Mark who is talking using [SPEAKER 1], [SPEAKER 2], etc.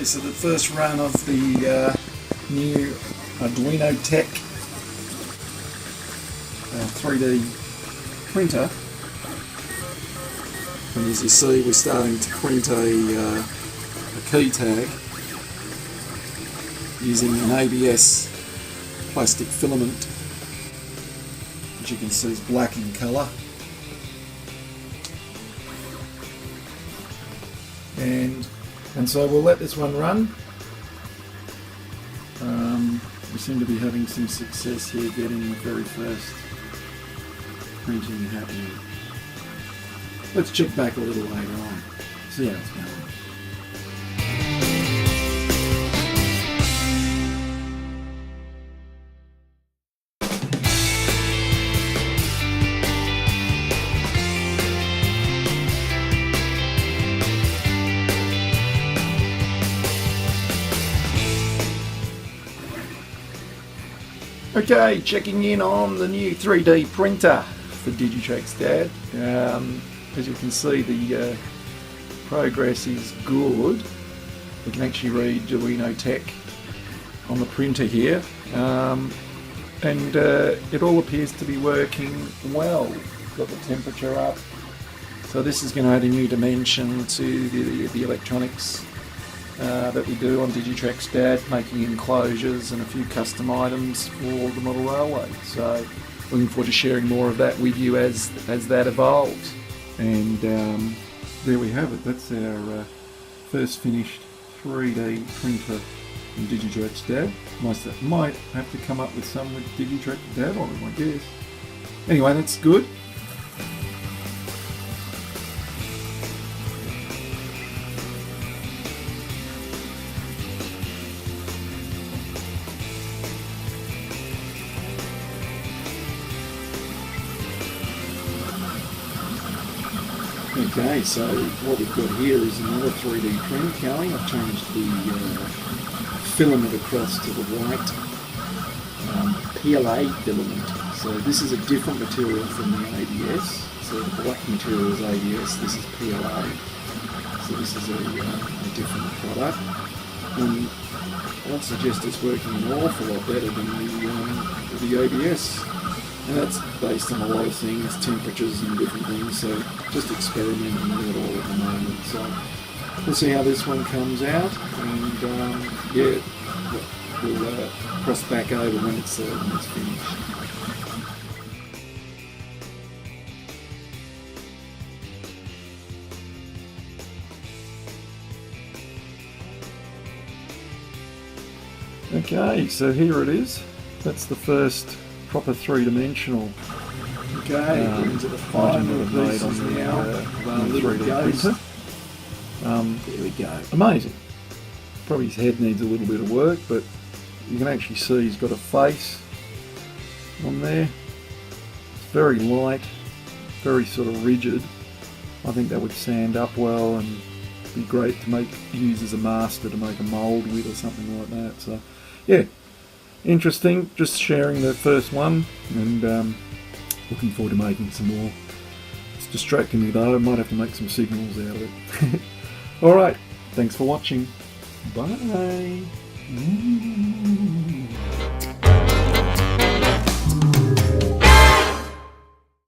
[SPEAKER 1] Okay, so the first run of the new Arduino Tech 3D printer, and as you see we're starting to print a key tag using an ABS plastic filament, which you can see is black in colour. And so we'll let this one run. We seem to be having some success here getting the very first printing happening. Let's check back a little later on, see how it's going. Okay, checking in on the new 3D printer for Digitrax Dad. As you can see, the progress is good. We can actually read Arduino Tech on the printer here, and it all appears to be working well. Got the temperature up, so this is going to add a new dimension to the electronics that we do on Digitrax Dad, making enclosures and a few custom items for the model railway. So looking forward to sharing more of that with you as that evolves. And there we have it. That's our first finished 3D printer in Digitrax Dad. Might have to come up with some with Digitrax Dad on it, I guess. Anyway, that's good. Okay, so what we've got here is another 3D print going. I've changed the filament across to the white PLA filament. So this is a different material from the ABS. So the black material is ABS, this is PLA. So this is a different product. And I'd suggest it's working an awful lot better than the ABS. And that's based on a lot of things, temperatures and different things, so just experimenting with it all at the moment. So we'll see how this one comes out, and yeah, we'll cross back over when it's finished. Okay, so here it is. That's the first proper three-dimensional
[SPEAKER 2] into the final pieces now.
[SPEAKER 1] On the 3D printer.
[SPEAKER 2] There we go.
[SPEAKER 1] Amazing. Probably his head needs a little bit of work, but you can actually see he's got a face on there. It's very light, very sort of rigid. I think that would sand up well and be great to use as a master to make a mould with or something like that. So yeah, interesting, just sharing the first one, and looking forward to making some more. It's distracting me though, I might have to make some signals out of it. Alright, thanks for watching. Bye.